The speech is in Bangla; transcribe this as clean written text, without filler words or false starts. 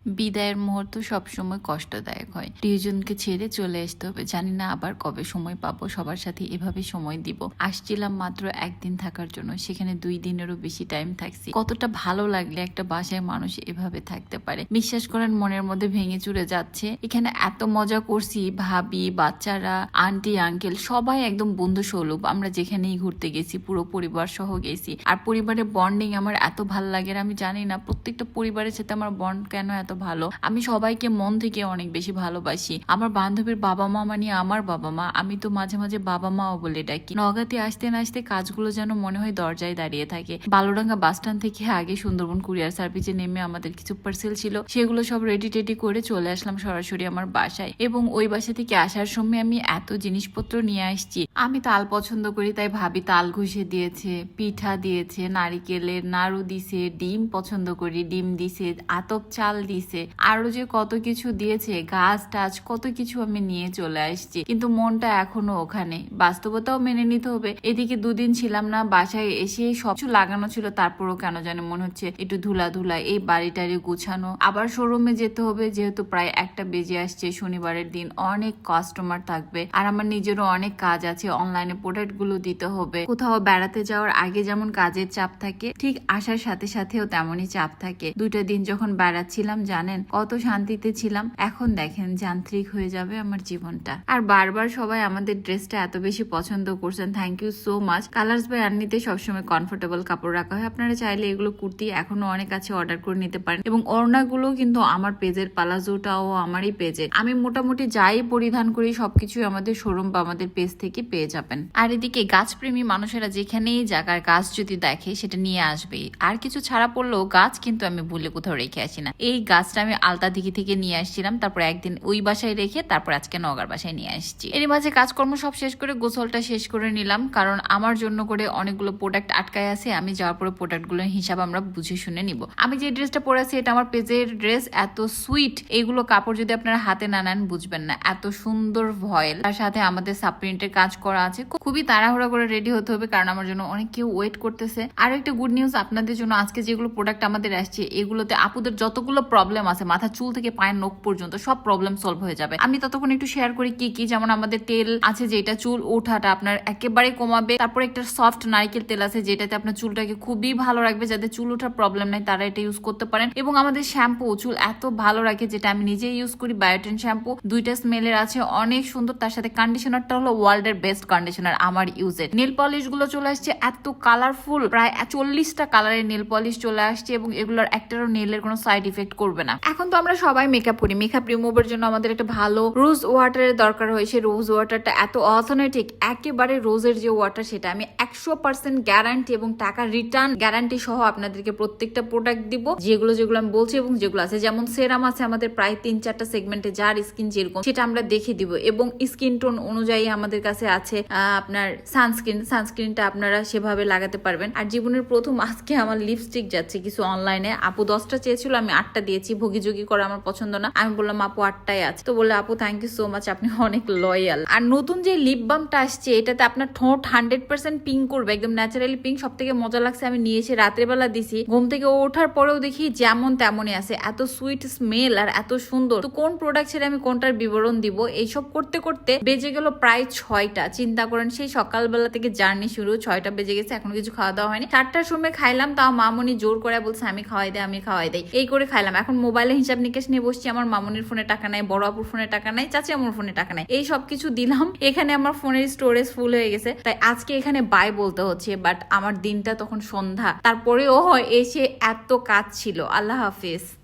বিদায়ের মুহূর্ত সবসময় কষ্টদায়ক হয়। প্রিয়জনকে ছেড়ে চলে আসতে হবে, জানি না আবার কবে সময় পাবো সবার সাথে এভাবে সময় দিব। আসছিলাম মাত্র একদিন থাকার জন্য, সেখানে 2 দিনেরও বেশি টাইম থাকছি। কতটা ভালো লাগলে একটা বাসায় মানুষ এভাবে থাকতে পারে, বিশ্বাস করেন মনের মধ্যে ভেঙে চুরে যাচ্ছে। এখানে এত মজা করছি, ভাবি, বাচ্চারা, আন্টি, আঙ্কেল সবাই একদম বন্ধু সুলভ। আমরা যেখানেই ঘুরতে গেছি পুরো পরিবার সহ গেছি। আর পরিবারের বন্ডিং আমার এত ভালো লাগে, আমি জানি না প্রত্যেকটা পরিবারের সাথে আমার বন্ড কেন এত ভালো। আমি সবাইকে মন থেকে অনেক বেশি ভালোবাসি। আমার বান্ধবীর বাবা মা মানে আমার বাবা মা, আমি তো মাঝে মাঝে বাবা মাও বলে ডাকি। নগাতে আসতে না আসতে কাজগুলো যেন মনে হয় দরজায় দাঁড়িয়ে থাকে। বালুডাঙ্গা বাস স্ট্যান্ড থেকে আগে সুন্দরবন কুরিয়ার সার্ভিসে নেমে আমাদের কিছু পার্সেল ছিল, সেগুলো সব রেডি টেডি করে চলে আসলাম সরাসরি আমার বাসায়। এবং ওই বাসা থেকে আসার সময় আমি এত জিনিসপত্র নিয়ে আসছি। আমি তাল পছন্দ করি, তাই ভাবি তাল ঘষে দিয়েছে, পিঠা দিয়েছে, নারিকেলের নাড়ু দিছে, ডিম পছন্দ করি ডিম দিছে, আতপ চাল দিছে, আরো যে কত কিছু দিয়েছে, গাছ টাছ কত কিছু আমি নিয়ে চলে আসছি। কিন্তু মনটা এখনো ওখানে, বাস্তবতাও মেনে নিতে হবে। এদিকে 2 দিন ছিলাম না, বাসায় এসে সবকিছু লাগানো ছিল, তারপরও কেন জানি মনে হচ্ছে একটু ধুলা ধুলা, এই বাড়িটারি গুছানো। আবার শোরুমে যেতে হবে, যেহেতু প্রায় 1টা বেজে আসছে, শনিবারের দিন অনেক কাস্টমার থাকবে। আর আমার নিজেরও অনেক কাজ আছে, অনলাইনে প্রোডাক্ট গুলো দিতে হবে। কোথাও বেড়াতে যাওয়ার আগে যেমন কাজের চাপ থাকে, ঠিক আসার সাথে সাথেও তেমনই চাপ থাকে। 2টা দিন যখন বেড়াচ্ছিলাম জানেন কত শান্তিতে ছিলাম, এখন দেখেন যান্ত্রিক হয়ে যাবে আমার জীবনটা। আর বারবার সবাই আমাদের ড্রেসটা এত বেশি পছন্দ করছেন, thank you so much. Colours by আন্নিতে সবসময় কমফোর্টেবল কাপড় রাখা হয়, আপনারা চাইলে এগুলো কুর্তি এখনো অনেক আছে, অর্ডার করে নিতে পারেন। এবং ওড়নাগুলো কিন্তু আমার পেজের, পালাজোটাও আমারই পেজে। আমি মোটামুটি যাই পরিধান করি সবকিছু আমাদের শোরুম বা আমাদের পেজ থেকে পেয়ে যাবেন। আর এদিকে গাছপ্রেমী মানুষেরা যেখানেই জায়গার গাছ যদি দেখে সেটা নিয়ে আসবেই। আর কিছু ছাড়া পড়লেও গাছ কিন্তু আমি ভুলে কোথাও রেখে আসি না। এই গাছটা আমি আলতা দিঘি থেকে নিয়ে আসছিলাম, তারপর একদিন ওই বাসায় রেখে তারপর আজকে নগার বাসায় নিয়ে আসছি। এর মাঝে কাজকর্ম সব শেষ করে গোসলটা শেষ করে নিলাম, কারণ আমার জন্য করে অনেকগুলো প্রোডাক্ট আটকায় আছে। আমি যাওয়ার পরে প্রোডাক্ট গুলোর হিসাব আমরা বুঝে শুনে নিব। আমি যে ড্রেসটা পরে আছি এটা আমার পেজের ড্রেস, এত সুইট। এইগুলো কাপড় যদি আপনারা হাতে না নেন বুঝবেন না, এত সুন্দর ভয়েল। তার সাথে আমাদের সাবপ্রিন্টের কাজ করা আছে। খুবই তাড়াহুড়া করে রেডি হতে হবে, কারণ আমার জন্য অনেক কেউ ওয়েট করতেছে। আর একটা গুড নিউজ আপনাদের জন্য, আজকে যেগুলো প্রোডাক্ট আমাদের আসছে এগুলোতে আপুদের যতগুলো প্রবলেম আছে, মাথা চুল থেকে পায়ের নখ পর্যন্ত সব প্রবলেম সলভ হয়ে যাবে। আমি ততক্ষণ একটু শেয়ার করি কি কি। যেমন আমাদের তেল আছে যেটা চুল ওঠাটা আপনার একেবারে কমাবে। তারপর একটা সফট নারকেল তেল আছে যেটাতে আপনার চুলটাকে খুবই ভালো রাখবে, যাদের চুল ওঠার প্রবলেম নাই তারা এটা ইউজ করতে পারেন। এবং আমাদের শ্যাম্পু চুল এত ভালো রাখে, যেটা আমি নিজে ইউজ করি, বায়োটিন শ্যাম্পু। 2টা স্মেলের আছে, অনেক সুন্দর। তার সাথে কন্ডিশনারটা হলো ওয়ার্ল্ডের বেস্ট কন্ডিশনার আমার ইউজের। নেল পলিশ গুলো চলে আসছে এত কালারফুল, প্রায় 40টা কালারের নেল পলিশ চলে আসছে, এবং এগুলোর একটারও নেলের কোনো সাইড ইফেক্ট করবে না। এখন তো আমরা সবাই মেকআপ করি, মেকআপ রিমুভার জন্য আমাদের একটা ভালো রোজ ওয়াটারের দরকার হয়। সেই রোজ ওয়াটারটা এত অথেন্টিক, একেবারে রোজের যে ওয়াটার সেটা আমি 100% গ্যারান্টি এবং টাকা রিটার্ন গ্যারান্টি সহ আপনাদেরকে প্রত্যেকটা প্রোডাক্ট দিব, যেগুলো যেগুলো আমি বলছি এবং যেগুলো আছে। যেমন সেরাম আছে আমাদের প্রায় 3-4টা সেগমেন্টে, যার স্কিন যেরকম সেটা আমরা দেখে দিব। এবং স্কিন টোন অনুযায়ী আমাদের কাছে আছে আপনার সানস্ক্রিনটা আপনারা সেভাবে লাগাতে পারবেন। আর জীবনের প্রথম আজকে আমার লিপস্টিক যাচ্ছে কিছু অনলাইনে, আপু 10টা চেয়েছিল, আমি 8টা দিয়েছি। ভুগি করা আমার পছন্দ না, আমি বললাম আপু 8টাই আছে। তো বললে আপু থ্যাংক ইউ সো মাচ, আপনি অনেক লয়াল। আর নতুন যে লিপ বামটা আসছে এটাতে আপনার ঠোঁট 100% পিঙ্ক করবে, একদম ন্যাচারালি পিঙ্ক। সব থেকে মজা লাগছে, আমি নিয়েছি রাতের বেলা দিছি, ঘুম থেকে ওঠার পরেও দেখি যেমন তেমনই আছে, এত সুইট স্মেল আর এত সুন্দর। তো কোন প্রোডাক্ট ছেড়ে আমি কোনটার বিবরণ দিব, এইসব করতে করতে বেজে গেল প্রায় 6টা। চিন্তা করেন, সেই সকালবেলা থেকে জার্নি শুরু, 6টা বেজে গেছে, এখনো কিছু খাওয়া দাওয়া হয়নি। 4টার সময় খাইলাম, তাও মামনি জোর করে বলছে আমি খাওয়াই দেয়, এই করে খাইলাম। এখন মোবাইলে হিসাব নিকেশ নিয়ে বসছি, আমার মামনির ফোনে টাকা নাই, বড় আপুর ফোনে টাকা নাই, চাচি আমার ফোনে টাকা নাই, এই সব কিছু দিলাম। এখানে আমার ফোনের স্টোরেজ ফুল হয়ে গেছে, তাই আজকে এখানে বাই বলতে হচ্ছে। বাট আমার দিনটা তখন সন্ধ্যা, তারপরেও এসে এত কাজ ছিল। আল্লাহ হাফিজ।